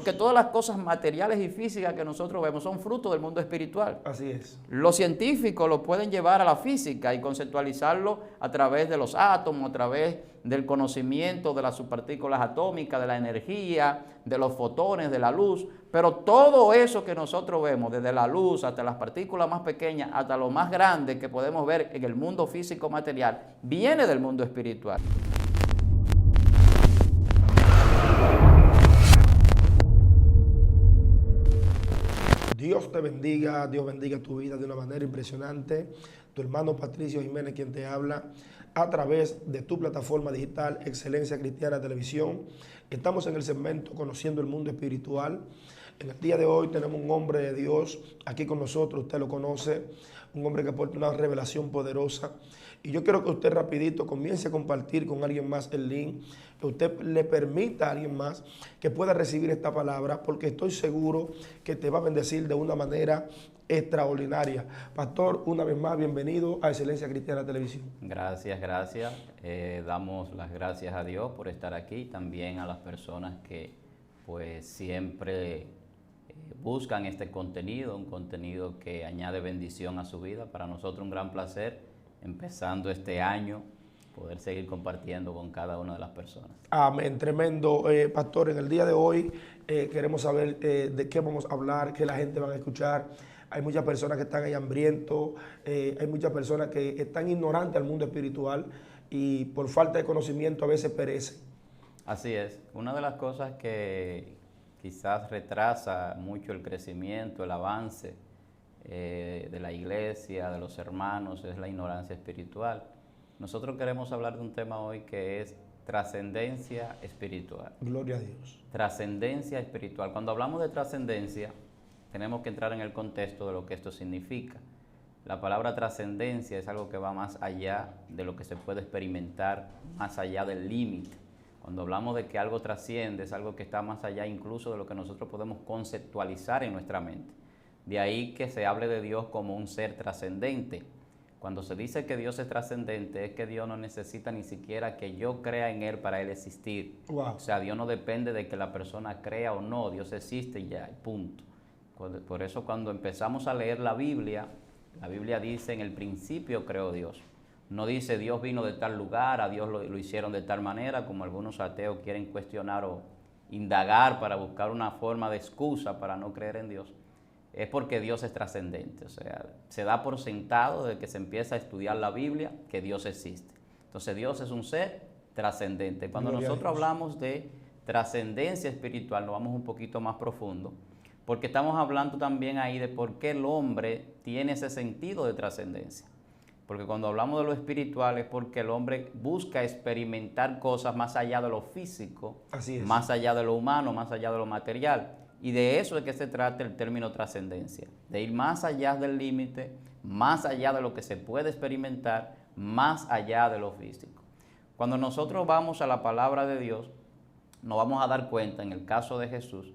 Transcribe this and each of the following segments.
Porque todas las cosas materiales y físicas que nosotros vemos son fruto del mundo espiritual. Así es. Los científicos lo pueden llevar a la física y conceptualizarlo a través de los átomos, a través del conocimiento de las subpartículas atómicas, de la energía, de los fotones, de la luz. Pero todo eso que nosotros vemos, desde la luz hasta las partículas más pequeñas, hasta lo más grande que podemos ver en el mundo físico material, viene del mundo espiritual. Dios te bendiga, Dios bendiga tu vida de una manera impresionante. Tu hermano Patricio Jiménez, quien te habla a través de tu plataforma digital Excelencia Cristiana Televisión. Estamos en el segmento Conociendo el Mundo Espiritual. En el día de hoy tenemos un hombre de Dios aquí con nosotros, usted lo conoce, un hombre que aporta una revelación poderosa. Y yo quiero que usted rapidito comience a compartir con alguien más el link, que usted le permita a alguien más que pueda recibir esta palabra, porque estoy seguro que te va a bendecir de una manera extraordinaria. Pastor, una vez más, bienvenido a Excelencia Cristiana Televisión. Gracias, gracias. Damos las gracias a Dios por estar aquí, también a las personas que pues siempre buscan este contenido, un contenido que añade bendición a su vida. Para nosotros un gran placer, empezando este año, poder seguir compartiendo con cada una de las personas. Amén, tremendo. Pastor, en el día de hoy queremos saber de qué vamos a hablar, qué la gente va a escuchar. Hay muchas personas que están ahí hambrientos, hay muchas personas que están ignorantes al mundo espiritual y por falta de conocimiento a veces perecen. Así es. Una de las cosas que quizás retrasa mucho el crecimiento, el avance de la iglesia, de los hermanos, es la ignorancia espiritual. Nosotros queremos hablar de un tema hoy que es trascendencia espiritual. Gloria a Dios. Trascendencia espiritual. Cuando hablamos de trascendencia, tenemos que entrar en el contexto de lo que esto significa. La palabra trascendencia es algo que va más allá de lo que se puede experimentar, más allá del límite. Cuando hablamos de que algo trasciende, es algo que está más allá incluso de lo que nosotros podemos conceptualizar en nuestra mente. De ahí que se hable de Dios como un ser trascendente. Cuando se dice que Dios es trascendente, es que Dios no necesita ni siquiera que yo crea en Él para Él existir. Wow. O sea, Dios no depende de que la persona crea o no, Dios existe y ya, punto. Por eso cuando empezamos a leer la Biblia dice en el principio creó Dios. No dice Dios vino de tal lugar, a Dios lo hicieron de tal manera, como algunos ateos quieren cuestionar o indagar para buscar una forma de excusa para no creer en Dios. Es porque Dios es trascendente, o sea, se da por sentado desde que se empieza a estudiar la Biblia que Dios existe. Entonces Dios es un ser trascendente. Cuando nosotros hablamos de trascendencia espiritual, nos vamos un poquito más profundo, porque estamos hablando también ahí de por qué el hombre tiene ese sentido de trascendencia. Porque cuando hablamos de lo espiritual es porque el hombre busca experimentar cosas más allá de lo físico, más allá de lo humano, más allá de lo material. Y de eso es que se trata el término trascendencia, de ir más allá del límite, más allá de lo que se puede experimentar, más allá de lo físico. Cuando nosotros vamos a la palabra de Dios, nos vamos a dar cuenta, en el caso de Jesús,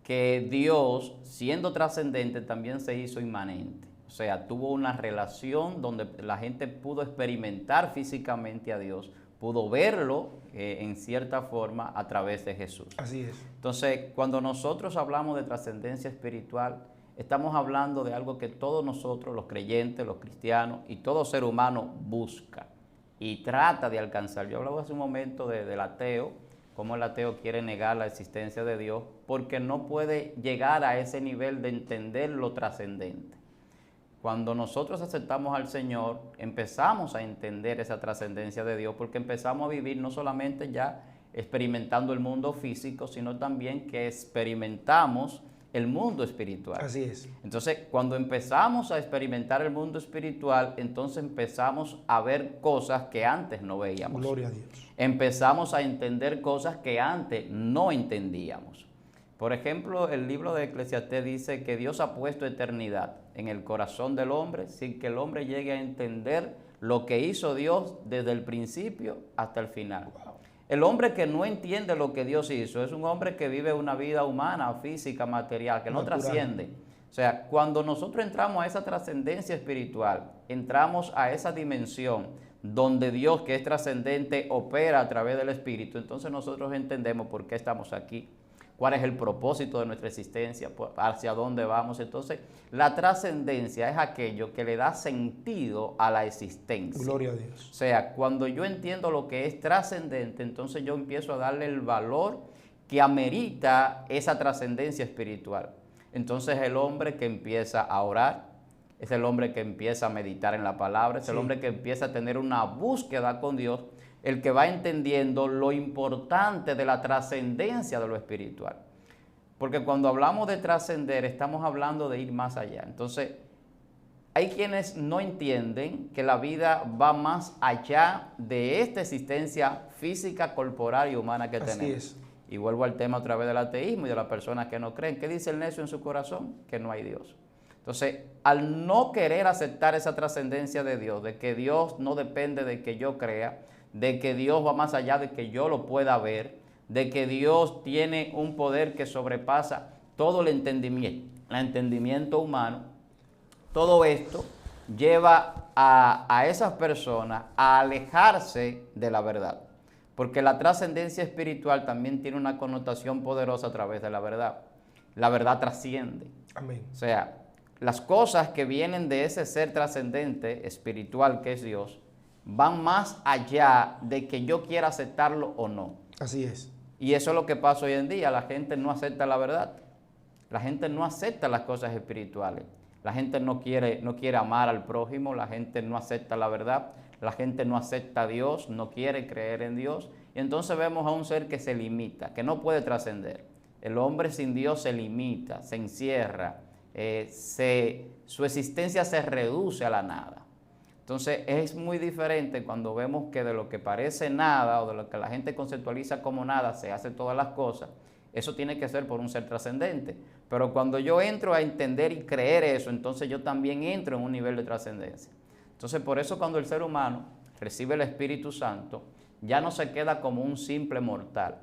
que Dios, siendo trascendente, también se hizo inmanente. O sea, tuvo una relación donde la gente pudo experimentar físicamente a Dios, pudo verlo en cierta forma a través de Jesús. Así es. Entonces, cuando nosotros hablamos de trascendencia espiritual, estamos hablando de algo que todos nosotros, los creyentes, los cristianos y todo ser humano busca y trata de alcanzar. Yo hablaba hace un momento del ateo, cómo el ateo quiere negar la existencia de Dios porque no puede llegar a ese nivel de entender lo trascendente. Cuando nosotros aceptamos al Señor, empezamos a entender esa trascendencia de Dios porque empezamos a vivir no solamente ya experimentando el mundo físico, sino también que experimentamos el mundo espiritual. Así es. Entonces, cuando empezamos a experimentar el mundo espiritual, entonces empezamos a ver cosas que antes no veíamos. Gloria a Dios. Empezamos a entender cosas que antes no entendíamos. Por ejemplo, el libro de Eclesiastés dice que Dios ha puesto eternidad en el corazón del hombre sin que el hombre llegue a entender lo que hizo Dios desde el principio hasta el final. Wow. El hombre que no entiende lo que Dios hizo es un hombre que vive una vida humana, física, material, que no trasciende. O sea, cuando nosotros entramos a esa trascendencia espiritual, entramos a esa dimensión donde Dios, que es trascendente, opera a través del Espíritu, entonces nosotros entendemos por qué estamos aquí. cuál es el propósito de nuestra existencia, hacia dónde vamos. Entonces, la trascendencia es aquello que le da sentido a la existencia. Gloria a Dios. O sea, cuando yo entiendo lo que es trascendente, entonces yo empiezo a darle el valor que amerita esa trascendencia espiritual. Entonces el hombre que empieza a orar, es el hombre que empieza a meditar en la palabra, es el hombre que empieza a tener una búsqueda con Dios, el que va entendiendo lo importante de la trascendencia de lo espiritual. Porque cuando hablamos de trascender, estamos hablando de ir más allá. Entonces, hay quienes no entienden que la vida va más allá de esta existencia física, corporal y humana que tenemos. Es. Y vuelvo al tema a través del ateísmo y de las personas que no creen. ¿Qué dice el necio en su corazón? Que no hay Dios. Entonces, al no querer aceptar esa trascendencia de Dios, de que Dios no depende de que yo crea, de que Dios va más allá de que yo lo pueda ver, de que Dios tiene un poder que sobrepasa todo el entendimiento humano, todo esto lleva a esas personas a alejarse de la verdad. Porque la trascendencia espiritual también tiene una connotación poderosa a través de la verdad. La verdad trasciende. Amén. O sea, las cosas que vienen de ese ser trascendente, espiritual que es Dios, van más allá de que yo quiera aceptarlo o no. Así es. Y eso es lo que pasa hoy en día. La gente no acepta la verdad. La gente no acepta las cosas espirituales. La gente no quiere amar al prójimo. La gente no acepta la verdad. La gente no acepta a Dios, no quiere creer en Dios. Y entonces vemos a un ser que se limita, que no puede trascender. El hombre sin Dios se limita, se encierra, su existencia se reduce a la nada. Entonces es muy diferente cuando vemos que de lo que parece nada o de lo que la gente conceptualiza como nada se hace todas las cosas. Eso tiene que ser por un ser trascendente. Pero cuando yo entro a entender y creer eso, entonces yo también entro en un nivel de trascendencia. Entonces por eso cuando el ser humano recibe el Espíritu Santo, ya no se queda como un simple mortal.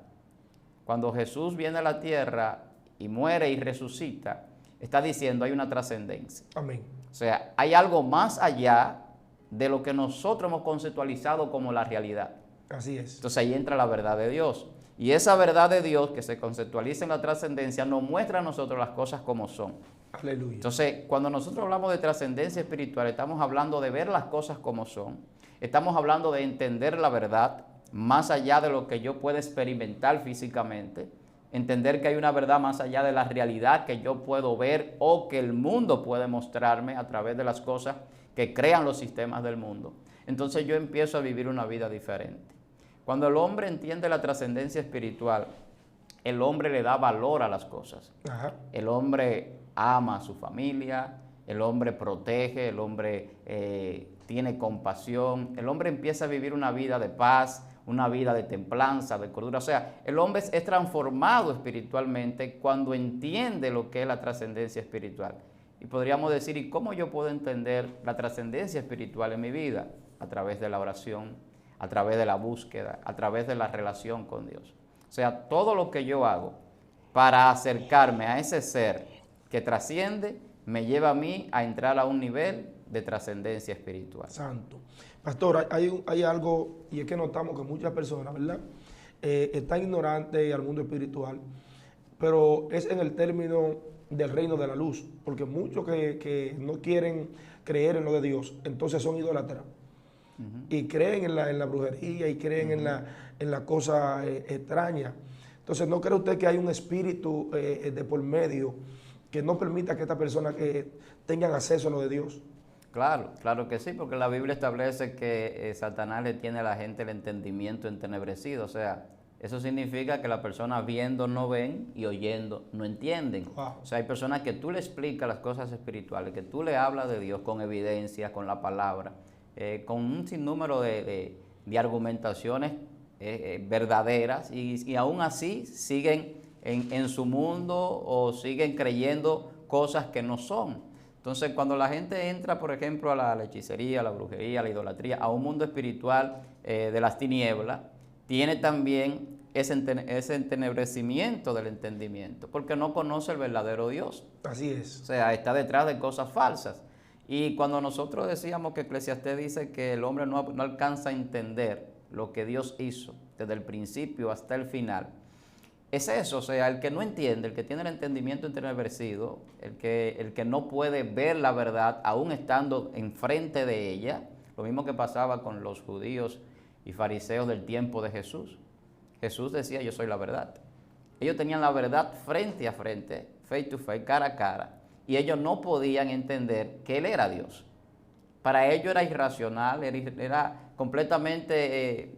Cuando Jesús viene a la tierra y muere y resucita, está diciendo hay una trascendencia. Amén. O sea, hay algo más allá de lo que nosotros hemos conceptualizado como la realidad. Así es. Entonces ahí entra la verdad de Dios. Y esa verdad de Dios que se conceptualiza en la trascendencia nos muestra a nosotros las cosas como son. Aleluya. Entonces, cuando nosotros hablamos de trascendencia espiritual, estamos hablando de ver las cosas como son. Estamos hablando de entender la verdad más allá de lo que yo pueda experimentar físicamente. Entender que hay una verdad más allá de la realidad que yo puedo ver o que el mundo puede mostrarme a través de las cosas que crean los sistemas del mundo. Entonces yo empiezo a vivir una vida diferente. Cuando el hombre entiende la trascendencia espiritual, el hombre le da valor a las cosas. Ajá. El hombre ama a su familia, el hombre protege, el hombre tiene compasión, el hombre empieza a vivir una vida de paz, una vida de templanza, de cordura. O sea, el hombre es transformado espiritualmente cuando entiende lo que es la trascendencia espiritual. Y podríamos decir, ¿y cómo yo puedo entender la trascendencia espiritual en mi vida? A través de la oración, a través de la búsqueda, a través de la relación con Dios. O sea, todo lo que yo hago para acercarme a ese ser que trasciende, me lleva a mí a entrar a un nivel de trascendencia espiritual. Santo. Pastor, hay algo, y es que notamos que muchas personas, ¿verdad?, están ignorantes al mundo espiritual, pero es en el término del reino de la luz, porque muchos que no quieren creer en lo de Dios, entonces son idólatras. Y creen en la brujería y creen en la cosa extraña. Entonces, ¿no cree usted que hay un espíritu de por medio que no permita que estas personas tengan acceso a lo de Dios? Claro, claro que sí, porque la Biblia establece que Satanás le tiene a la gente el entendimiento entenebrecido. O sea, eso significa que las personas viendo no ven y oyendo no entienden. Wow. O sea, hay personas que tú le explicas las cosas espirituales, que tú le hablas de Dios con evidencia, con la palabra, con un sinnúmero de argumentaciones verdaderas y aún así siguen en su mundo o siguen creyendo cosas que no son. Entonces, cuando la gente entra, por ejemplo, a la hechicería, a la brujería, a la idolatría, a un mundo espiritual de las tinieblas, tiene también ese entenebrecimiento del entendimiento, porque no conoce el verdadero Dios. Así es. O sea, está detrás de cosas falsas. Y cuando nosotros decíamos que Eclesiastés dice que el hombre no alcanza a entender lo que Dios hizo desde el principio hasta el final, es eso, o sea, el que no entiende, el que tiene el entendimiento entenebrecido, el que no puede ver la verdad aún estando enfrente de ella, lo mismo que pasaba con los judíos y fariseos del tiempo de Jesús. Jesús decía, yo soy la verdad. Ellos tenían la verdad frente a frente, face to face, cara a cara, y ellos no podían entender que Él era Dios. Para ellos era irracional, era completamente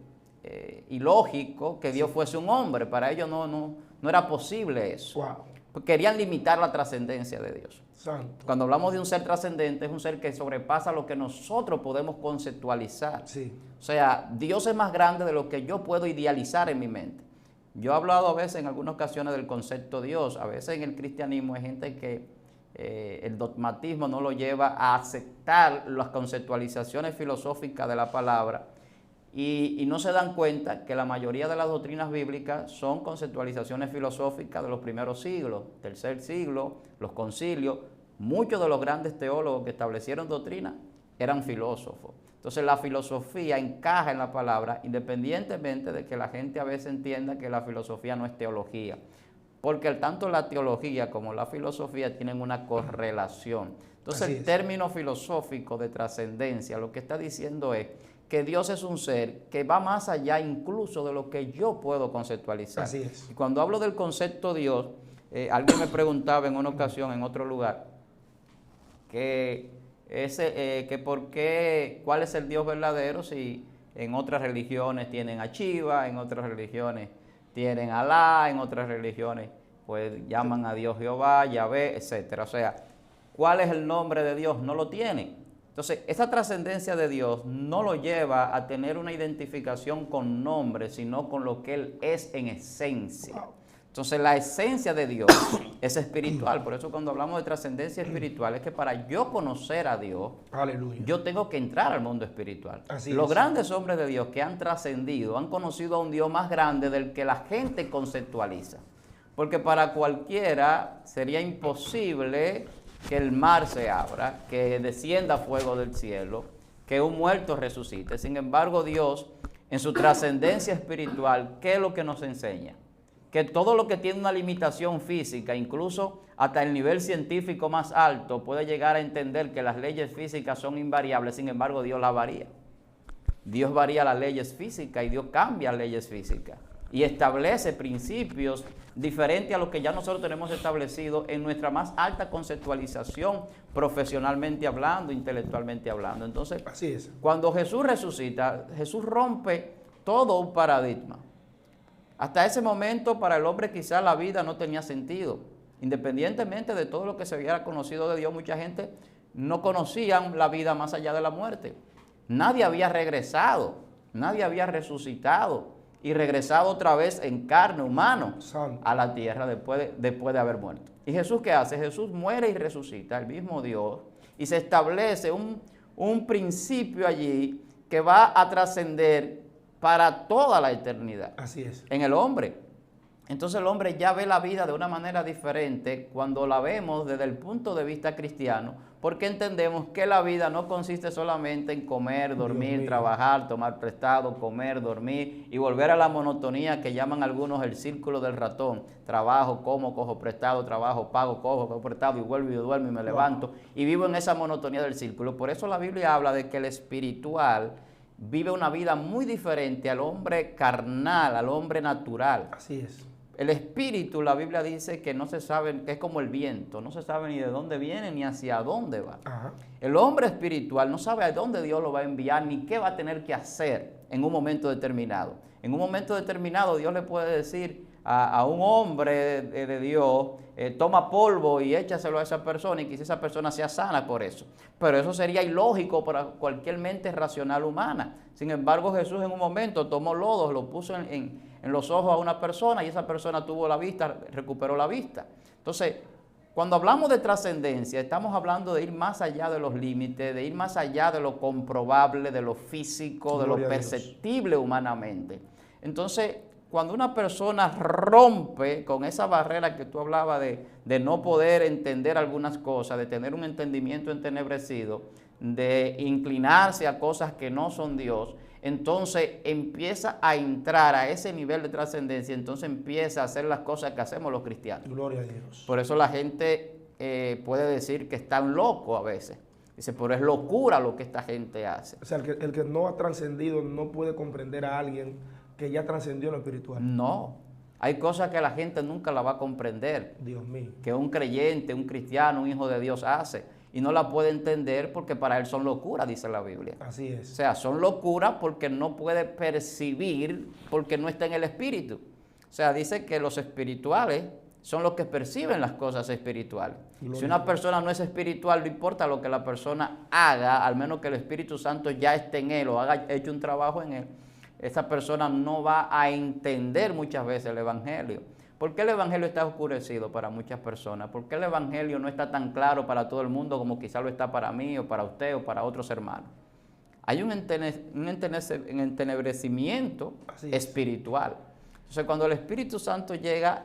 ilógico que Dios fuese un hombre. Para ellos no era posible eso. Wow. Querían limitar la trascendencia de Dios. Santo. Cuando hablamos de un ser trascendente, es un ser que sobrepasa lo que nosotros podemos conceptualizar. Sí. O sea, Dios es más grande de lo que yo puedo idealizar en mi mente. Yo he hablado a veces en algunas ocasiones del concepto Dios. A veces en el cristianismo hay gente que el dogmatismo no lo lleva a aceptar las conceptualizaciones filosóficas de la palabra y no se dan cuenta que la mayoría de las doctrinas bíblicas son conceptualizaciones filosóficas de los primeros siglos, tercer siglo, los concilios. Muchos de los grandes teólogos que establecieron doctrina eran filósofos. Entonces la filosofía encaja en la palabra independientemente de que la gente a veces entienda que la filosofía no es teología. Porque tanto la teología como la filosofía tienen una correlación. Entonces el término filosófico de trascendencia lo que está diciendo es que Dios es un ser que va más allá incluso de lo que yo puedo conceptualizar. Así es. Y cuando hablo del concepto Dios, alguien me preguntaba en una ocasión en otro lugar cuál es el Dios verdadero si en otras religiones tienen a Shiva, en otras religiones tienen a Alá, en otras religiones pues llaman a Dios Jehová, Yahvé, etcétera. O sea, ¿cuál es el nombre de Dios? No lo tienen. Entonces, esa trascendencia de Dios no lo lleva a tener una identificación con nombre, sino con lo que Él es en esencia. Entonces, la esencia de Dios es espiritual. Por eso cuando hablamos de trascendencia espiritual, es que para yo conocer a Dios, aleluya, yo tengo que entrar al mundo espiritual. Así Los es. grandes hombres de Dios que han trascendido, han conocido a un Dios más grande del que la gente conceptualiza. Porque para cualquiera sería imposible que el mar se abra, que descienda fuego del cielo, que un muerto resucite. Sin embargo, Dios, en su trascendencia espiritual, ¿qué es lo que nos enseña? Que todo lo que tiene una limitación física, incluso hasta el nivel científico más alto, puede llegar a entender que las leyes físicas son invariables. Sin embargo, Dios las varía. Dios varía las leyes físicas y Dios cambia leyes físicas y establece principios diferentes a los que ya nosotros tenemos establecido en nuestra más alta conceptualización, profesionalmente hablando, intelectualmente hablando. Entonces, así es. Cuando Jesús resucita, Jesús rompe todo un paradigma. Hasta ese momento para el hombre quizá la vida no tenía sentido. Independientemente de todo lo que se hubiera conocido de Dios, mucha gente no conocían la vida más allá de la muerte. Nadie había regresado, nadie había resucitado y regresado otra vez en carne humano a la tierra después de haber muerto. ¿Y Jesús qué hace? Jesús muere y resucita, el mismo Dios, y se establece un principio allí que va a trascender para toda la eternidad. Así es. En el hombre. Entonces el hombre ya ve la vida de una manera diferente cuando la vemos desde el punto de vista cristiano, porque entendemos que la vida no consiste solamente en comer, dormir, trabajar, tomar prestado, comer, dormir y volver a la monotonía que llaman algunos el círculo del ratón. Trabajo, como, cojo prestado, trabajo, pago, cojo prestado y vuelvo y duermo y me levanto y vivo en esa monotonía del círculo. Por eso la Biblia habla de que el espiritual vive una vida muy diferente al hombre carnal, al hombre natural. Así es. El espíritu, la Biblia dice que no se sabe, que es como el viento, no se sabe ni de dónde viene ni hacia dónde va. Ajá. El hombre espiritual no sabe a dónde Dios lo va a enviar ni qué va a tener que hacer en un momento determinado. En un momento determinado Dios le puede decir a un hombre de Dios, toma polvo y échaselo a esa persona y quizás esa persona sea sana por eso. Pero eso sería ilógico para cualquier mente racional humana. Sin embargo, Jesús en un momento tomó lodo, lo puso en los ojos a una persona y esa persona tuvo la vista, recuperó la vista. Entonces, cuando hablamos de trascendencia, estamos hablando de ir más allá de los límites, de ir más allá de lo comprobable, de lo físico, de lo perceptible humanamente. Entonces, cuando una persona rompe con esa barrera que tú hablabas de no poder entender algunas cosas, de tener un entendimiento entenebrecido, de inclinarse a cosas que no son Dios, entonces empieza a entrar a ese nivel de trascendencia, entonces empieza a hacer las cosas que hacemos los cristianos. Gloria a Dios. Por eso la gente puede decir que están locos a veces. Dice, pero es locura lo que esta gente hace. O sea, el que no ha trascendido no puede comprender a alguien que ya trascendió en lo espiritual. No, hay cosas que la gente nunca la va a comprender. Dios mío. Que un creyente, un cristiano, un hijo de Dios hace. Y no la puede entender porque para él son locuras, dice la Biblia. Así O es. sea, son locuras porque no puede percibir, porque no está en el espíritu. O sea, dice que los espirituales son los que perciben las cosas espirituales. Si una persona no es espiritual, no importa lo que la persona haga, al menos que el Espíritu Santo ya esté en él o haya hecho un trabajo en él, esa persona no va a entender muchas veces el Evangelio. ¿Por qué el Evangelio está oscurecido para muchas personas? ¿Por qué el Evangelio no está tan claro para todo el mundo como quizá lo está para mí o para usted o para otros hermanos? Hay un entenebrecimiento espiritual. Entonces, cuando el Espíritu Santo llega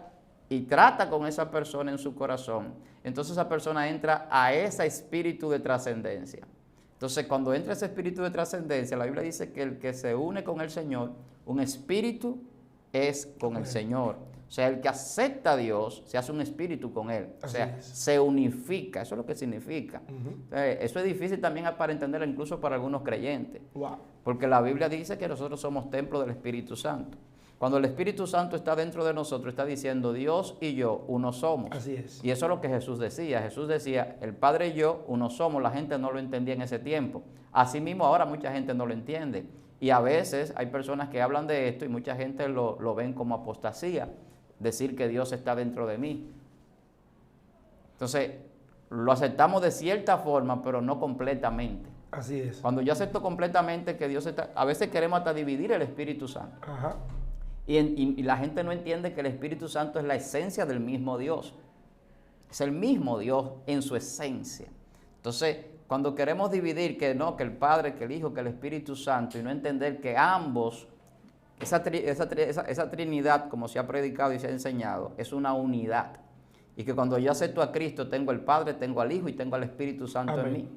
y trata con esa persona en su corazón, entonces esa persona entra a ese espíritu de trascendencia. Entonces, cuando entra ese espíritu de trascendencia, la Biblia dice que el que se une con el Señor, un espíritu es con el Señor. O sea, el que acepta a Dios se hace un espíritu con Él. O sea, se unifica. Eso es lo que significa. Entonces, eso es difícil también para entender, incluso para algunos creyentes. Porque la Biblia dice que nosotros somos templo del Espíritu Santo. Cuando el Espíritu Santo está dentro de nosotros, está diciendo Dios y yo, uno somos. Así es. Y eso es lo que Jesús decía. Jesús decía, el Padre y yo, uno somos. La gente no lo entendía en ese tiempo. Asimismo, ahora mucha gente no lo entiende. Y a veces hay personas que hablan de esto y mucha gente lo ven como apostasía. Decir que Dios está dentro de mí. Entonces, lo aceptamos de cierta forma, pero no completamente. Así es. Cuando yo acepto completamente que Dios está... A veces queremos hasta dividir el Espíritu Santo. Ajá. Y la gente no entiende que el Espíritu Santo es la esencia del mismo Dios. Es el mismo Dios en su esencia. Entonces, cuando queremos dividir que no, que el Padre, que el Hijo, que el Espíritu Santo, y no entender que ambos, esa Trinidad, como se ha predicado y se ha enseñado, es una unidad. Y que cuando yo acepto a Cristo, tengo al Padre, tengo al Hijo y tengo al Espíritu Santo en mí.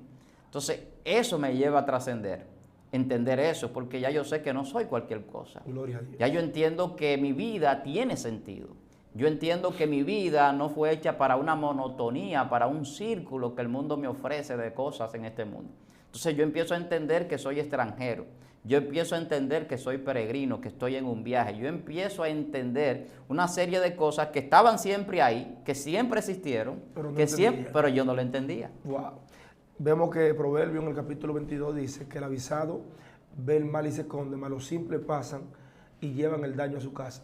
Entonces, eso me lleva a trascender. Entender eso, porque ya yo sé que no soy cualquier cosa. Gloria a Dios. Ya yo entiendo que mi vida tiene sentido. Yo entiendo que mi vida no fue hecha para una monotonía, para un círculo que el mundo me ofrece de cosas en este mundo. Entonces yo empiezo a entender que soy extranjero. Yo empiezo a entender que soy peregrino, que estoy en un viaje. Yo empiezo a entender una serie de cosas que estaban siempre ahí, que siempre existieron, pero yo no lo entendía. Wow. Vemos que Proverbio en el capítulo 22 dice que el avisado ve el mal y se esconde, mas los simples pasan y llevan el daño a su casa.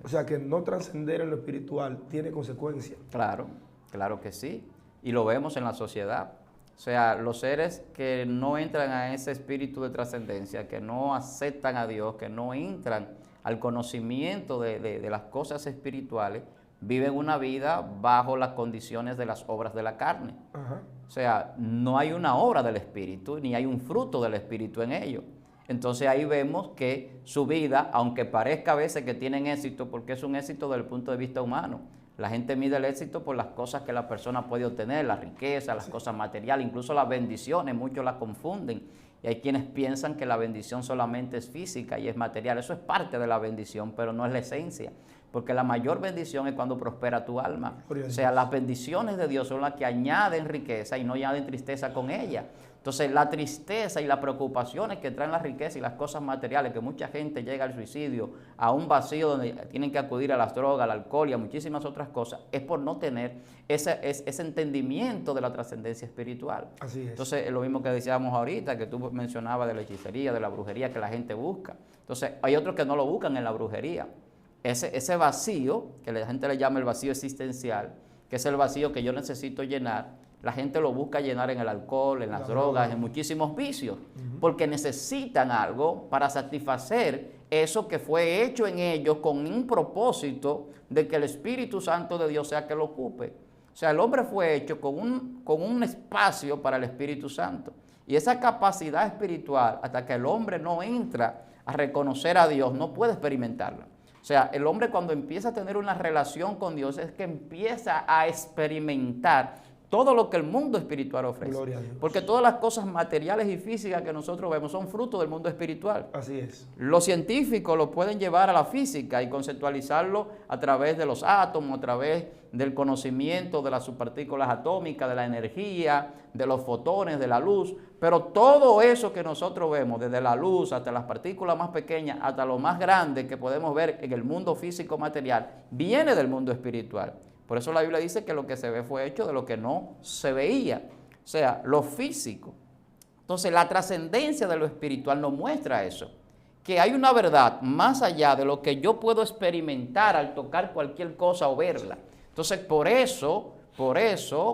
O sea que no trascender en lo espiritual tiene consecuencias. Claro, claro que sí. Y lo vemos en la sociedad. O sea, los seres que no entran a ese espíritu de trascendencia, que no aceptan a Dios, que no entran al conocimiento de las cosas espirituales, viven una vida bajo las condiciones de las obras de la carne. Ajá. O sea, no hay una obra del Espíritu, ni hay un fruto del Espíritu en ellos. Entonces ahí vemos que su vida, aunque parezca a veces que tienen éxito, porque es un éxito desde el punto de vista humano. La gente mide el éxito por las cosas que la persona puede obtener, la riqueza, las cosas materiales, incluso las bendiciones, muchos las confunden. Y hay quienes piensan que la bendición solamente es física y es material. Eso es parte de la bendición, pero no es la esencia. Porque la mayor bendición es cuando prospera tu alma. O sea, las bendiciones de Dios son las que añaden riqueza y no añaden tristeza con ella. Entonces, la tristeza y las preocupaciones que traen la riqueza y las cosas materiales, que mucha gente llega al suicidio, a un vacío donde tienen que acudir a las drogas, al alcohol y a muchísimas otras cosas, es por no tener ese entendimiento de la trascendencia espiritual. Así es. Entonces, es lo mismo que decíamos ahorita, que tú mencionabas de la hechicería, de la brujería que la gente busca. Entonces, hay otros que no lo buscan en la brujería. Ese vacío, que la gente le llama el vacío existencial, que es el vacío que yo necesito llenar, la gente lo busca llenar en el alcohol, en las drogas, en muchísimos vicios, porque necesitan algo para satisfacer eso que fue hecho en ellos con un propósito de que el Espíritu Santo de Dios sea que lo ocupe. O sea, el hombre fue hecho con un espacio para el Espíritu Santo. Y esa capacidad espiritual, hasta que el hombre no entra a reconocer a Dios, no puede experimentarla. O sea, el hombre cuando empieza a tener una relación con Dios es que empieza a experimentar todo lo que el mundo espiritual ofrece. Gloria a Dios. Porque todas las cosas materiales y físicas que nosotros vemos son fruto del mundo espiritual. Así es. Los científicos lo pueden llevar a la física y conceptualizarlo a través de los átomos, a través del conocimiento de las subpartículas atómicas, de la energía, de los fotones, de la luz. Pero todo eso que nosotros vemos, desde la luz hasta las partículas más pequeñas, hasta lo más grande que podemos ver en el mundo físico material, viene del mundo espiritual. Por eso la Biblia dice que lo que se ve fue hecho de lo que no se veía, o sea, lo físico. Entonces, la trascendencia de lo espiritual nos muestra eso, que hay una verdad más allá de lo que yo puedo experimentar al tocar cualquier cosa o verla. Entonces, por eso,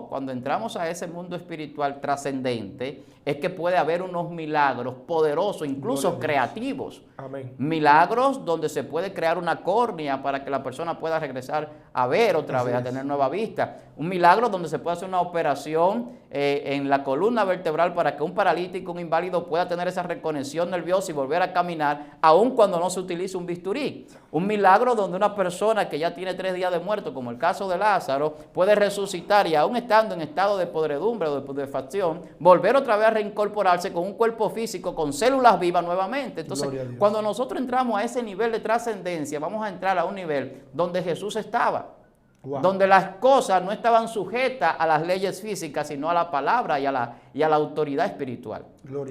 cuando entramos a ese mundo espiritual trascendente, es que puede haber unos milagros poderosos, incluso creativos. Amén. Milagros donde se puede crear una córnea para que la persona pueda regresar a ver otra vez, a tener nueva vista. Un milagro donde se puede hacer una operación en la columna vertebral para que un paralítico, un inválido pueda tener esa reconexión nerviosa y volver a caminar, aun cuando no se utilice un bisturí. Un milagro donde una persona que ya tiene 3 días de muerto, como el caso de Lázaro, puede resucitar y aún estando en estado de podredumbre o de putrefacción, volver otra vez a reincorporarse con un cuerpo físico, con células vivas nuevamente. Entonces, cuando nosotros entramos a ese nivel de trascendencia, vamos a entrar a un nivel donde Jesús estaba. Wow. Donde las cosas no estaban sujetas a las leyes físicas, sino a la palabra y a la autoridad espiritual.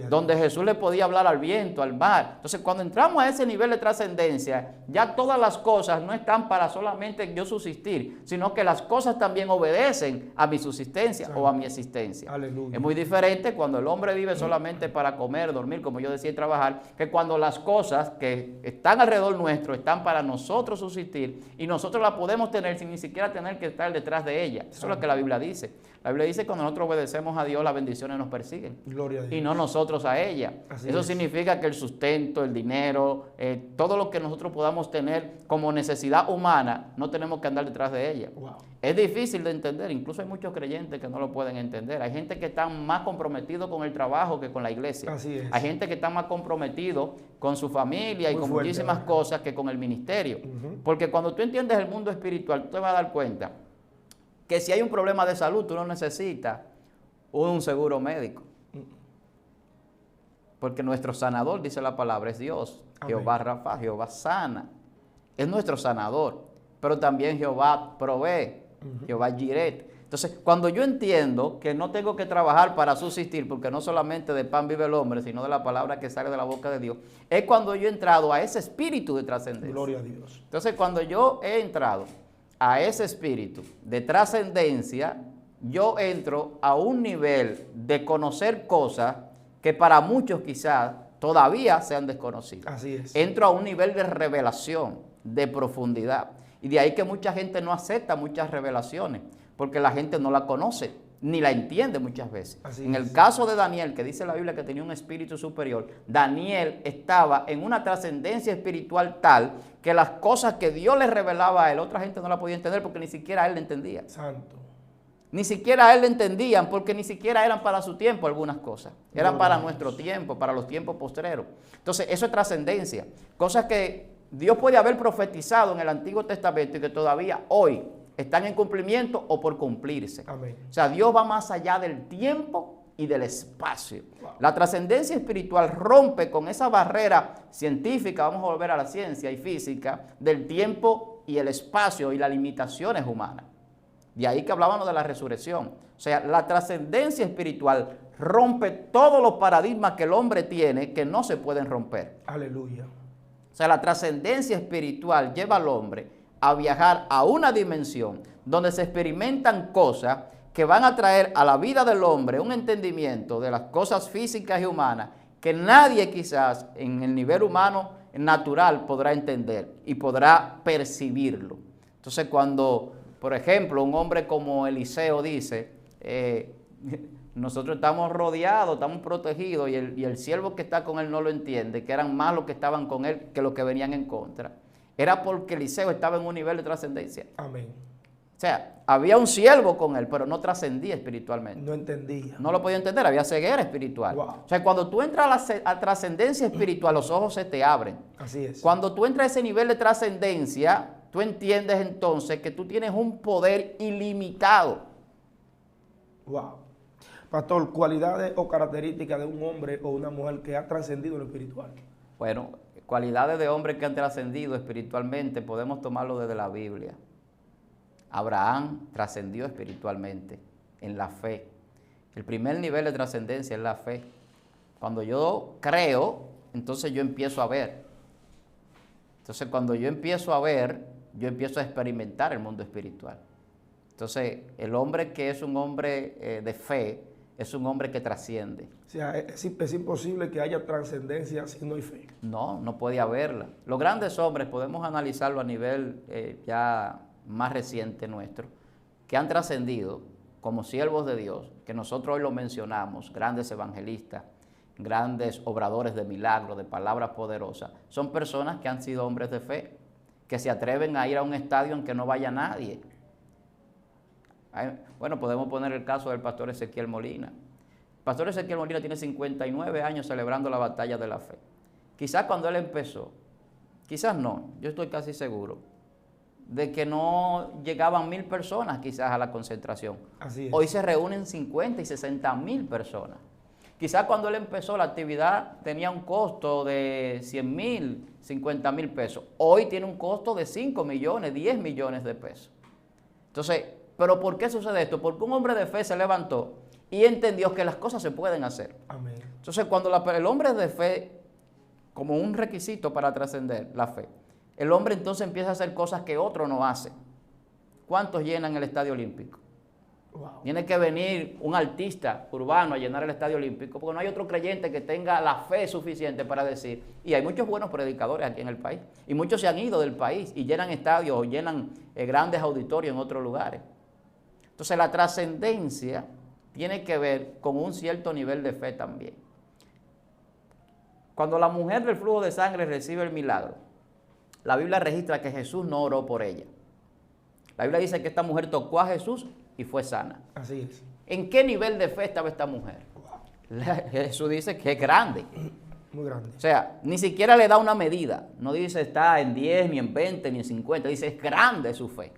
Donde Jesús le podía hablar al viento, al mar. Entonces, cuando entramos a ese nivel de trascendencia, ya todas las cosas no están para solamente yo subsistir, sino que las cosas también obedecen a mi subsistencia o a mi existencia. Aleluya. Es muy diferente cuando el hombre vive solamente para comer, dormir, como yo decía, y trabajar, que cuando las cosas que están alrededor nuestro están para nosotros subsistir y nosotros las podemos tener sin ni siquiera tener que estar detrás de ella. Eso es lo que la Biblia dice. La Biblia dice que cuando nosotros obedecemos a Dios, las bendiciones nos persiguen. Gloria a Dios. Y no nosotros a ella. Eso significa que el sustento, el dinero, todo lo que nosotros podamos tener como necesidad humana, no tenemos que andar detrás de ella. Wow. Es difícil de entender. Incluso hay muchos creyentes que no lo pueden entender. Hay gente que está más comprometido con el trabajo que con la iglesia. Así es. Hay gente que está más comprometido con su familia y con muchísimas cosas que con el ministerio. Porque cuando tú entiendes el mundo espiritual, tú te vas a dar cuenta que si hay un problema de salud, tú no necesitas un seguro médico. Porque nuestro sanador, dice la palabra, es Dios. Amén. Jehová Rafa, Jehová sana. Es nuestro sanador. Pero también Jehová provee. Jehová Jireh. Entonces, cuando yo entiendo que no tengo que trabajar para subsistir, porque no solamente de pan vive el hombre, sino de la palabra que sale de la boca de Dios, es cuando yo he entrado a ese espíritu de trascendencia. Gloria a Dios. Entonces, cuando yo he entrado a ese espíritu de trascendencia, yo entro a un nivel de conocer cosas que para muchos quizás todavía sean desconocidas. Así es. Entro a un nivel de revelación, de profundidad. Y de ahí que mucha gente no acepta muchas revelaciones, porque la gente no la conoce, ni la entiende muchas veces. En el caso de Daniel, que dice la Biblia que tenía un espíritu superior, Daniel estaba en una trascendencia espiritual tal que las cosas que Dios le revelaba a él, otra gente no la podía entender porque ni siquiera él le entendía. Santo. Ni siquiera a él le entendían porque ni siquiera eran para su tiempo algunas cosas. Eran para nuestro tiempo, para los tiempos postreros. Entonces, eso es trascendencia. Cosas que Dios puede haber profetizado en el Antiguo Testamento y que todavía hoy están en cumplimiento o por cumplirse. Amén. O sea, Dios va más allá del tiempo y del espacio. Wow. La trascendencia espiritual rompe con esa barrera científica, vamos a volver a la ciencia y física, del tiempo y el espacio y las limitaciones humanas. De ahí que hablábamos de la resurrección. O sea, la trascendencia espiritual rompe todos los paradigmas que el hombre tiene que no se pueden romper. Aleluya. O sea, la trascendencia espiritual lleva al hombre a viajar a una dimensión donde se experimentan cosas que van a traer a la vida del hombre un entendimiento de las cosas físicas y humanas que nadie quizás en el nivel humano natural podrá entender y podrá percibirlo. Entonces, cuando, por ejemplo, un hombre como Eliseo dice, nosotros estamos rodeados, estamos protegidos y el siervo que está con él no lo entiende, que eran más los que estaban con él que los que venían en contra. Era porque Eliseo estaba en un nivel de trascendencia. Amén. O sea, había un siervo con él, pero no trascendía espiritualmente. No entendía. No lo podía entender, había ceguera espiritual. Wow. O sea, cuando tú entras a trascendencia espiritual, los ojos se te abren. Así es. Cuando tú entras a ese nivel de trascendencia, tú entiendes entonces que tú tienes un poder ilimitado. Wow. Pastor, cualidades o características de un hombre o una mujer que ha trascendido lo espiritual. Bueno, cualidades de hombres que han trascendido espiritualmente podemos tomarlo desde la Biblia. Abraham trascendió espiritualmente en la fe. El primer nivel de trascendencia es la fe. Cuando yo creo, entonces yo empiezo a ver. Entonces cuando yo empiezo a ver, yo empiezo a experimentar el mundo espiritual. Entonces el hombre que es un hombre de fe es un hombre que trasciende. O sea, es imposible que haya trascendencia si no hay fe. No, no puede haberla. Los grandes hombres, podemos analizarlo a nivel ya más reciente nuestro, que han trascendido como siervos de Dios, que nosotros hoy lo mencionamos, grandes evangelistas, grandes obradores de milagros, de palabras poderosas, son personas que han sido hombres de fe, que se atreven a ir a un estadio en que no vaya nadie. Bueno, podemos poner el caso del pastor Ezequiel Molina. El pastor Ezequiel Molina tiene 59 años celebrando la batalla de la fe. Quizás cuando él empezó, quizás no, yo estoy casi seguro, de que no llegaban 1,000 personas quizás a la concentración. Así es. Hoy se reúnen 50 y 60,000 personas. Quizás cuando él empezó la actividad tenía un costo de 100,000, 50,000 pesos. Hoy tiene un costo de 5 millones, 10 millones de pesos. Entonces, ¿pero por qué sucede esto? Porque un hombre de fe se levantó y entendió que las cosas se pueden hacer. Amén. Entonces, cuando el hombre de fe, como un requisito para trascender la fe, el hombre entonces empieza a hacer cosas que otro no hace. ¿Cuántos llenan el Estadio Olímpico? Wow. Tiene que venir un artista urbano a llenar el Estadio Olímpico, porque no hay otro creyente que tenga la fe suficiente para decir. Y hay muchos buenos predicadores aquí en el país, y muchos se han ido del país y llenan estadios o llenan grandes auditorios en otros lugares. Entonces la trascendencia tiene que ver con un cierto nivel de fe también. Cuando la mujer del flujo de sangre recibe el milagro, la Biblia registra que Jesús no oró por ella. La Biblia dice que esta mujer tocó a Jesús y fue sana. Así es. ¿En qué nivel de fe estaba esta mujer? Jesús dice que es grande. Muy grande. O sea, ni siquiera le da una medida. No dice está en 10, ni en 20, ni en 50. Dice es grande su fe.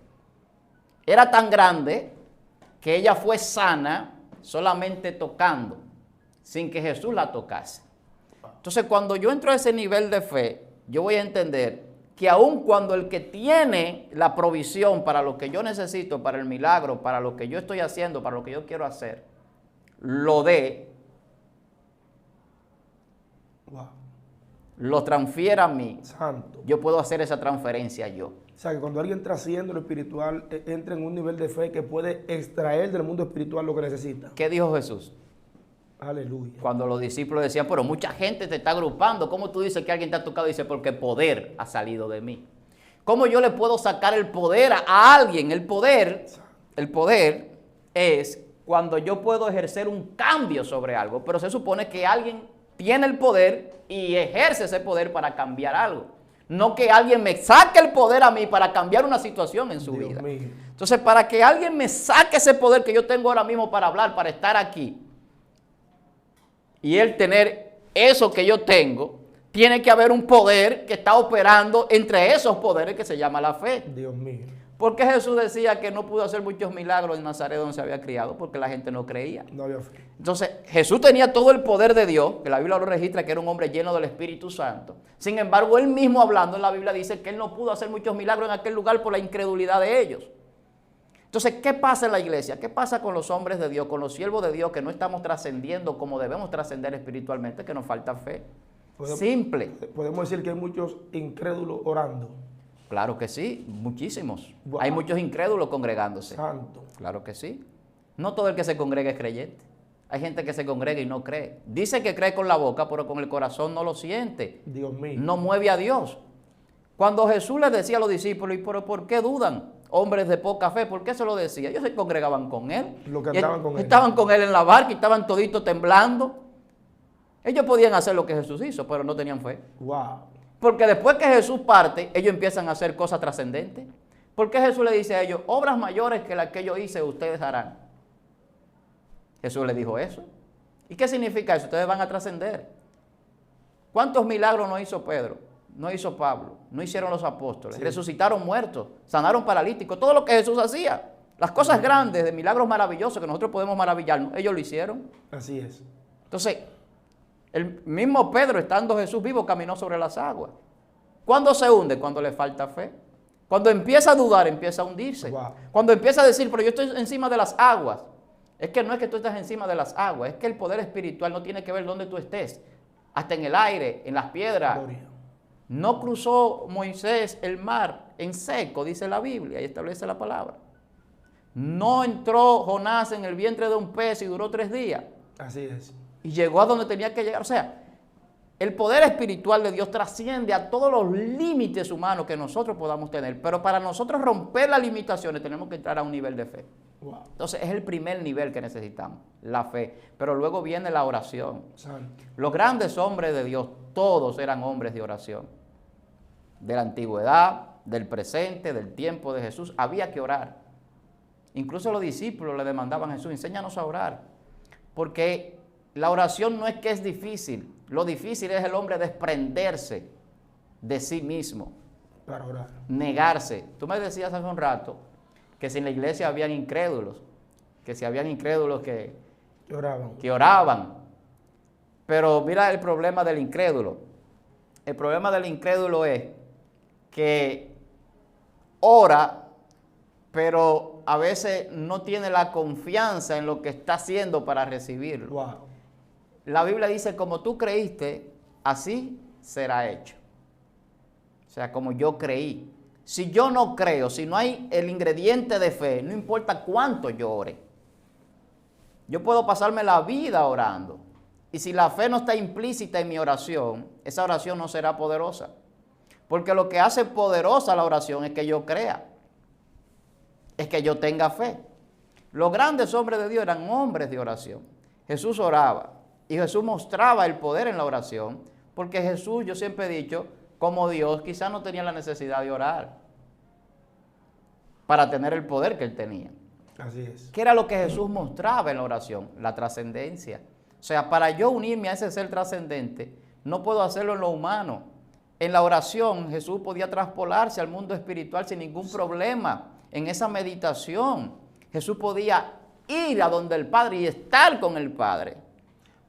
Era tan grande que ella fue sana solamente tocando, sin que Jesús la tocase. Entonces, cuando yo entro a ese nivel de fe, yo voy a entender que aun cuando el que tiene la provisión para lo que yo necesito, para el milagro, para lo que yo estoy haciendo, para lo que yo quiero hacer, lo dé, Wow. lo transfiera a mí, Santo. yo puedo hacer esa transferencia yo. O sea, que cuando alguien trasciende lo espiritual, entra en un nivel de fe que puede extraer del mundo espiritual lo que necesita. ¿Qué dijo Jesús? Aleluya. Cuando los discípulos decían, pero mucha gente te está agrupando, ¿cómo tú dices que alguien te ha tocado? Dice, porque poder ha salido de mí. ¿Cómo yo le puedo sacar el poder a alguien? El poder es cuando yo puedo ejercer un cambio sobre algo, pero se supone que alguien tiene el poder y ejerce ese poder para cambiar algo. No que alguien me saque el poder a mí para cambiar una situación en su Dios vida. mío. Entonces, para que alguien me saque ese poder que yo tengo ahora mismo para hablar, para estar aquí, y él tener eso que yo tengo, tiene que haber un poder que está operando entre esos poderes que se llama la fe. Dios mío. ¿Por qué Jesús decía que no pudo hacer muchos milagros en Nazaret donde se había criado? Porque la gente no creía. No había fe. Entonces, Jesús tenía todo el poder de Dios, que la Biblia lo registra, que era un hombre lleno del Espíritu Santo. Sin embargo, él mismo hablando en la Biblia dice que él no pudo hacer muchos milagros en aquel lugar por la incredulidad de ellos. Entonces, ¿qué pasa en la iglesia? ¿Qué pasa con los hombres de Dios, con los siervos de Dios que no estamos trascendiendo como debemos trascender espiritualmente? Que nos falta fe. Simple. Podemos decir que hay muchos incrédulos orando. Claro que sí, muchísimos. Wow. Hay muchos incrédulos congregándose. Santo. Claro que sí. No todo el que se congrega es creyente. Hay gente que se congrega y no cree. Dice que cree con la boca, pero con el corazón no lo siente. Dios mío. No mueve a Dios. Cuando Jesús les decía a los discípulos, ¿y por qué dudan? Hombres de poca fe, ¿por qué se lo decía? Ellos se congregaban con él. Los que andaban con él. Estaban con él en la barca y estaban toditos temblando. Ellos podían hacer lo que Jesús hizo, pero no tenían fe. Wow. Porque después que Jesús parte, ellos empiezan a hacer cosas trascendentes. ¿Por qué Jesús le dice a ellos, obras mayores que las que yo hice, ustedes harán? Jesús le dijo eso. ¿Y qué significa eso? Ustedes van a trascender. ¿Cuántos milagros no hizo Pedro? No hizo Pablo. No hicieron los apóstoles. Sí. Resucitaron muertos. Sanaron paralíticos. Todo lo que Jesús hacía. Las cosas grandes, de milagros maravillosos que nosotros podemos maravillarnos, ellos lo hicieron. Así es. Entonces, el mismo Pedro, estando Jesús vivo, caminó sobre las aguas. ¿Cuándo se hunde? Cuando le falta fe. Cuando empieza a dudar, empieza a hundirse. Wow. Cuando empieza a decir, pero yo estoy encima de las aguas. Es que no es que tú estás encima de las aguas, es que el poder espiritual no tiene que ver dónde tú estés. Hasta en el aire, en las piedras. Gloria. No cruzó Moisés el mar en seco, dice la Biblia, y establece la palabra. No entró Jonás en el vientre de un pez y duró 3 días. Así es. Y llegó a donde tenía que llegar. O sea, el poder espiritual de Dios trasciende a todos los límites humanos que nosotros podamos tener. Pero para nosotros romper las limitaciones tenemos que entrar a un nivel de fe. Wow. Entonces es el primer nivel que necesitamos, la fe. Pero luego viene la oración. Santo. Los grandes hombres de Dios, todos eran hombres de oración. De la antigüedad, del presente, del tiempo de Jesús, había que orar. Incluso los discípulos le demandaban a Jesús, enséñanos a orar. Porque la oración no es que es difícil, lo difícil es el hombre desprenderse de sí mismo. Para orar. Negarse. Tú me decías hace un rato que si en la iglesia habían incrédulos, que si habían incrédulos que oraban. Pero mira el problema del incrédulo. El problema del incrédulo es que ora, pero a veces no tiene la confianza en lo que está haciendo para recibirlo. Wow. La Biblia dice, como tú creíste, así será hecho. O sea, como yo creí. Si yo no creo, si no hay el ingrediente de fe, no importa cuánto yo ore. Yo puedo pasarme la vida orando. Y si la fe no está implícita en mi oración, esa oración no será poderosa. Porque lo que hace poderosa la oración es que yo crea. Es que yo tenga fe. Los grandes hombres de Dios eran hombres de oración. Jesús oraba y Jesús mostraba el poder en la oración, porque Jesús, yo siempre he dicho, como Dios, quizás no tenía la necesidad de orar para tener el poder que él tenía. Así es. ¿Qué era lo que Jesús mostraba en la oración? La trascendencia. O sea, para yo unirme a ese ser trascendente, no puedo hacerlo en lo humano. En la oración, Jesús podía traspolarse al mundo espiritual sin ningún problema. En esa meditación, Jesús podía ir a donde el Padre y estar con el Padre.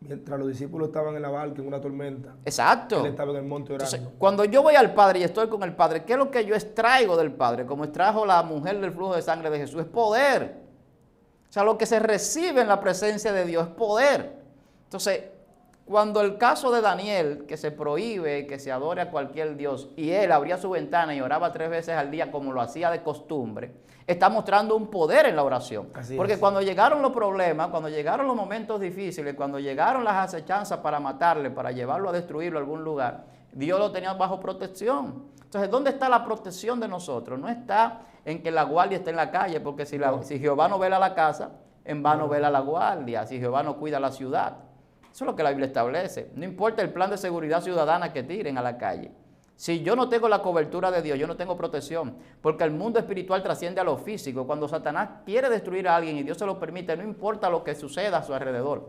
Mientras los discípulos estaban en la barca, en una tormenta. Exacto. Él estaba en el monte orando. Entonces, cuando yo voy al Padre y estoy con el Padre, ¿qué es lo que yo extraigo del Padre? Como extrajo la mujer del flujo de sangre de Jesús, es poder. O sea, lo que se recibe en la presencia de Dios es poder. Entonces, cuando el caso de Daniel, que se prohíbe que se adore a cualquier Dios, y él abría su ventana y oraba 3 veces al día como lo hacía de costumbre, está mostrando un poder en la oración. Porque cuando llegaron los problemas, cuando llegaron los momentos difíciles, cuando llegaron las acechanzas para matarle, para llevarlo a destruirlo a algún lugar, Dios lo tenía bajo protección. Entonces, ¿dónde está la protección de nosotros? No está en que la guardia esté en la calle, porque si Jehová no vela la casa, en vano vela la guardia, si Jehová no cuida la ciudad. Eso es lo que la Biblia establece. No importa el plan de seguridad ciudadana que tiren a la calle. Si yo no tengo la cobertura de Dios, yo no tengo protección. Porque el mundo espiritual trasciende a lo físico. Cuando Satanás quiere destruir a alguien y Dios se lo permite, no importa lo que suceda a su alrededor.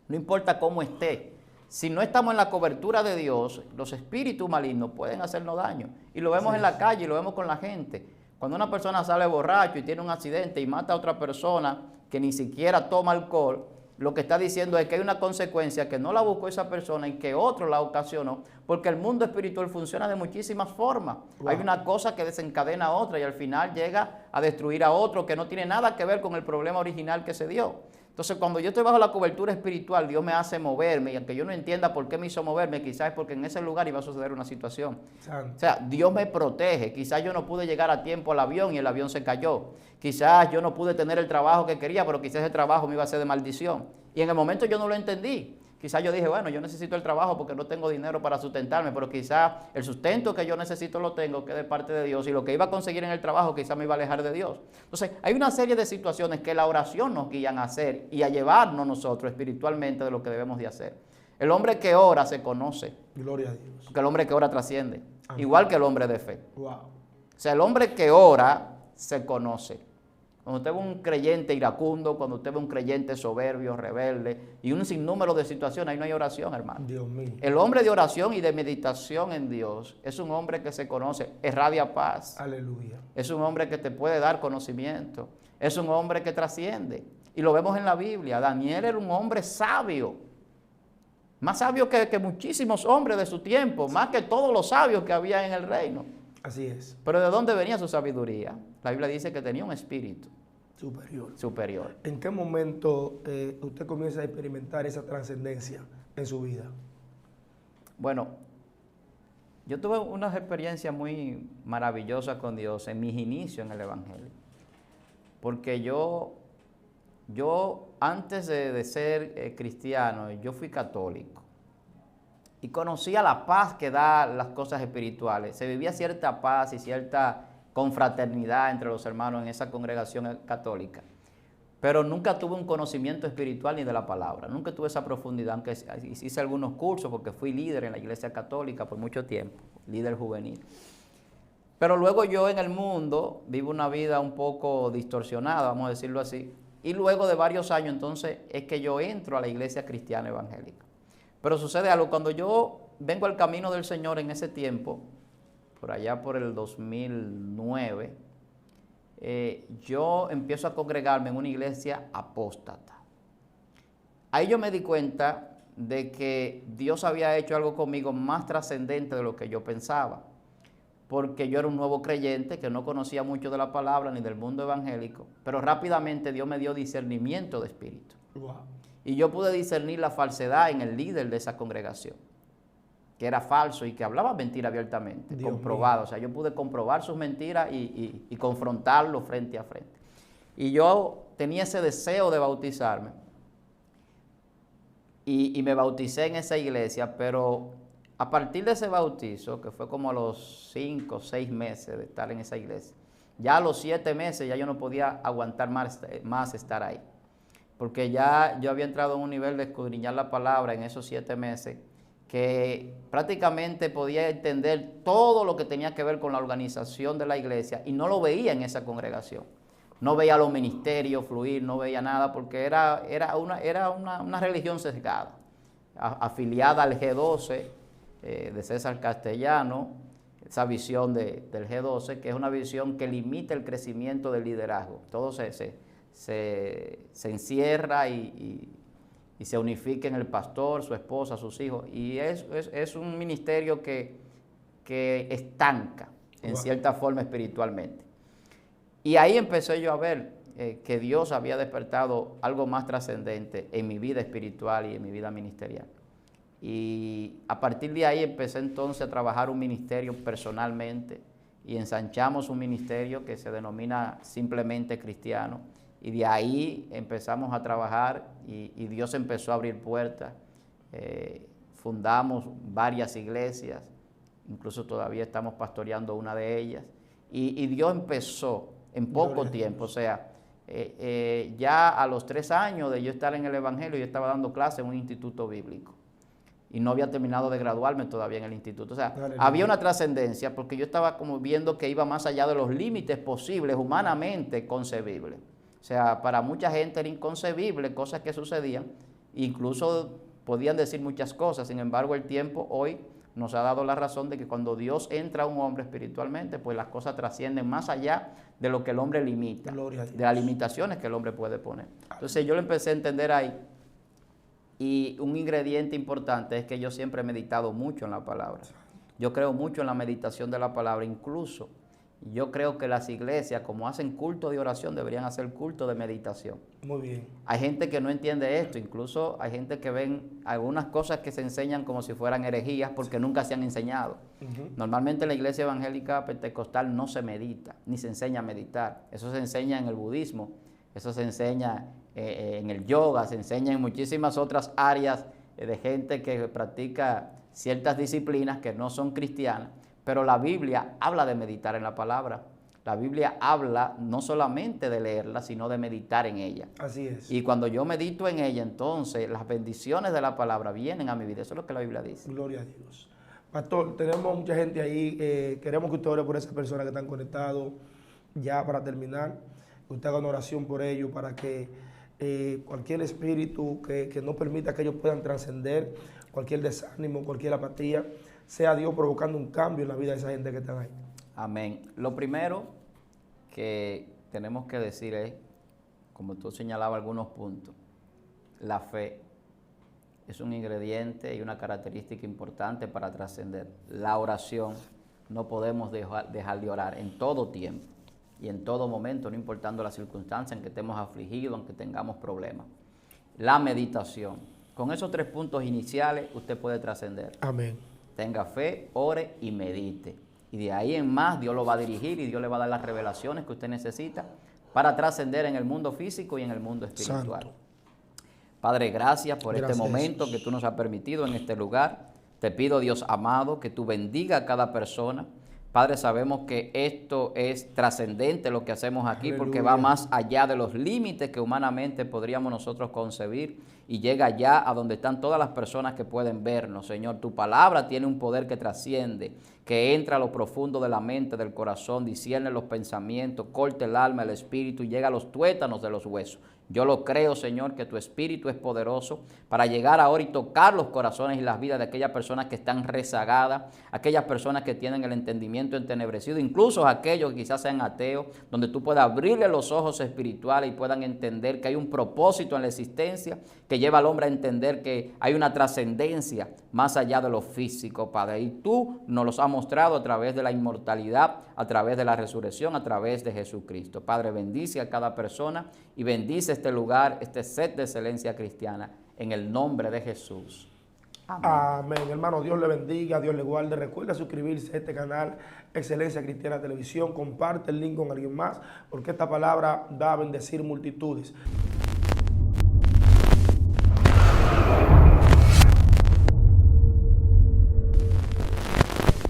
No importa cómo esté. Si no estamos en la cobertura de Dios, los espíritus malignos pueden hacernos daño. Y lo vemos en la calle y lo vemos con la gente. Cuando una persona sale borracho y tiene un accidente y mata a otra persona que ni siquiera toma alcohol, lo que está diciendo es que hay una consecuencia que no la buscó esa persona y que otro la ocasionó, porque el mundo espiritual funciona de muchísimas formas. Wow. Hay una cosa que desencadena a otra y al final llega a destruir a otro que no tiene nada que ver con el problema original que se dio. Entonces, cuando yo estoy bajo la cobertura espiritual, Dios me hace moverme, y aunque yo no entienda por qué me hizo moverme, quizás es porque en ese lugar iba a suceder una situación. Santo. O sea, Dios me protege. Quizás yo no pude llegar a tiempo al avión y el avión se cayó. Quizás yo no pude tener el trabajo que quería, pero quizás el trabajo me iba a ser de maldición. Y en el momento yo no lo entendí. Quizás yo dije, bueno, yo necesito el trabajo porque no tengo dinero para sustentarme, pero quizás el sustento que yo necesito lo tengo, que es de parte de Dios, y lo que iba a conseguir en el trabajo quizás me iba a alejar de Dios. Entonces, hay una serie de situaciones que la oración nos guían a hacer y a llevarnos nosotros espiritualmente de lo que debemos de hacer. El hombre que ora se conoce. Gloria a Dios. Porque el hombre que ora trasciende. Amén. Igual que el hombre de fe. Wow. O sea, el hombre que ora se conoce. Cuando usted ve un creyente iracundo, cuando usted ve un creyente soberbio, rebelde, y un sinnúmero de situaciones, ahí no hay oración, hermano. Dios mío. El hombre de oración y de meditación en Dios es un hombre que se conoce, irradia paz. Aleluya. Es un hombre que te puede dar conocimiento. es un hombre que trasciende. Y lo vemos en la Biblia. Daniel era un hombre sabio. Más sabio que muchísimos hombres de su tiempo, más que todos los sabios que había en el reino. Así es. Pero ¿de dónde venía su sabiduría? La Biblia dice que tenía un espíritu superior. ¿En qué momento usted comienza a experimentar esa trascendencia en su vida? Bueno, yo tuve unas experiencias muy maravillosas con Dios en mis inicios en el Evangelio. Porque yo antes de ser cristiano, yo fui católico. Y conocía la paz que da las cosas espirituales. Se vivía cierta paz y cierta confraternidad entre los hermanos en esa congregación católica. Pero nunca tuve un conocimiento espiritual ni de la palabra. Nunca tuve esa profundidad, aunque hice algunos cursos porque fui líder en la iglesia católica por mucho tiempo, líder juvenil. Pero luego yo en el mundo vivo una vida un poco distorsionada, vamos a decirlo así. Y luego de varios años entonces es que yo entro a la iglesia cristiana evangélica. Pero sucede algo, cuando yo vengo al camino del Señor en ese tiempo, por allá por el 2009, yo empiezo a congregarme en una iglesia apóstata. Ahí yo me di cuenta de que Dios había hecho algo conmigo más trascendente de lo que yo pensaba, porque yo era un nuevo creyente que no conocía mucho de la palabra ni del mundo evangélico, pero rápidamente Dios me dio discernimiento de espíritu. Wow. Y yo pude discernir la falsedad en el líder de esa congregación, que era falso y que hablaba mentira abiertamente, Dios comprobado. Mío. O sea, yo pude comprobar sus mentiras y confrontarlo frente a frente. Y yo tenía ese deseo de bautizarme. Y me bauticé en esa iglesia, pero a partir de ese bautizo, que fue como a los 5 o 6 meses de estar en esa iglesia, ya a los 7 meses ya yo no podía aguantar más estar ahí. Porque ya yo había entrado en un nivel de escudriñar la palabra en esos 7 meses, que prácticamente podía entender todo lo que tenía que ver con la organización de la iglesia y no lo veía en esa congregación. No veía los ministerios fluir, no veía nada, porque era una religión sesgada, afiliada al G12 de César Castellano, esa visión del G12, que es una visión que limita el crecimiento del liderazgo. Todo se encierra y se unifica en el pastor, su esposa, sus hijos. Y es un ministerio que estanca en cierta forma espiritualmente. Y ahí empecé yo a ver que Dios había despertado algo más trascendente en mi vida espiritual y en mi vida ministerial. Y a partir de ahí empecé entonces a trabajar un ministerio personalmente y ensanchamos un ministerio que se denomina Simplemente Cristiano. Y de ahí empezamos a trabajar y Dios empezó a abrir puertas. Fundamos varias iglesias, incluso todavía estamos pastoreando una de ellas. Y Dios empezó en poco tiempo, o sea, ya a los 3 años de yo estar en el Evangelio, yo estaba dando clases en un instituto bíblico. Y no había terminado de graduarme todavía en el instituto. O sea, había una trascendencia porque yo estaba como viendo que iba más allá de los límites posibles, humanamente concebibles. O sea, para mucha gente era inconcebible cosas que sucedían, incluso podían decir muchas cosas. Sin embargo, el tiempo hoy nos ha dado la razón de que cuando Dios entra a un hombre espiritualmente, pues las cosas trascienden más allá de lo que el hombre limita, de las limitaciones que el hombre puede poner. Entonces yo lo empecé a entender ahí. Y un ingrediente importante es que yo siempre he meditado mucho en la palabra. Yo creo mucho en la meditación de la palabra. Incluso yo creo que las iglesias, como hacen culto de oración, deberían hacer culto de meditación. Muy bien. Hay gente que no entiende esto. Incluso hay gente que ven algunas cosas que se enseñan como si fueran herejías porque nunca se han enseñado. Normalmente en la iglesia evangélica pentecostal no se medita, ni se enseña a meditar. Eso se enseña en el budismo, eso se enseña en el yoga, se enseña en muchísimas otras áreas de gente que practica ciertas disciplinas que no son cristianas, pero la Biblia habla de meditar en la palabra. La Biblia habla no solamente de leerla, sino de meditar en ella. Así es. Y cuando yo medito en ella, entonces las bendiciones de la palabra vienen a mi vida. Eso es lo que la Biblia dice. Gloria a Dios. Pastor, tenemos mucha gente ahí. Queremos que usted ore por esas personas que están conectados. Ya para terminar, usted haga una oración por ellos para que cualquier espíritu que no permita que ellos puedan trascender, cualquier desánimo, cualquier apatía, sea Dios provocando un cambio en la vida de esa gente que están ahí. Amén. Lo primero que tenemos que decir es como tú señalabas algunos puntos, la fe es un ingrediente y una característica importante para trascender. La oración, no podemos dejar de orar en todo tiempo y en todo momento, no importando la circunstancia en que estemos afligidos, aunque tengamos problemas. La meditación. Con esos 3 puntos iniciales usted puede trascender. Amén. Tenga fe, ore y medite. Y de ahí en más Dios lo va a dirigir y Dios le va a dar las revelaciones que usted necesita para trascender en el mundo físico y en el mundo espiritual. Santo. Padre, gracias por Gracias, este momento Jesús, que tú nos has permitido en este lugar. Te pido, Dios amado, que tú bendiga a cada persona. Padre, sabemos que esto es trascendente lo que hacemos aquí, porque va más allá de los límites que humanamente podríamos nosotros concebir y llega ya a donde están todas las personas que pueden vernos. Señor, tu palabra tiene un poder que trasciende, que entra a lo profundo de la mente, del corazón, discierne los pensamientos, corta el alma, el espíritu y llega a los tuétanos de los huesos. Yo lo creo, Señor, que tu espíritu es poderoso para llegar ahora y tocar los corazones y las vidas de aquellas personas que están rezagadas, aquellas personas que tienen el entendimiento entenebrecido, incluso aquellos que quizás sean ateos, donde tú puedas abrirle los ojos espirituales y puedan entender que hay un propósito en la existencia que lleva al hombre a entender que hay una trascendencia más allá de lo físico, Padre. Y tú nos los has mostrado a través de la inmortalidad, a través de la resurrección, a través de Jesucristo. Padre, bendice a cada persona y bendice este lugar, este set de excelencia cristiana, en el nombre de Jesús. Amén. Amén. Hermano, Dios le bendiga, Dios le guarde. Recuerda suscribirse a este canal, Excelencia Cristiana Televisión. Comparte el link con alguien más, porque esta palabra va a bendecir multitudes.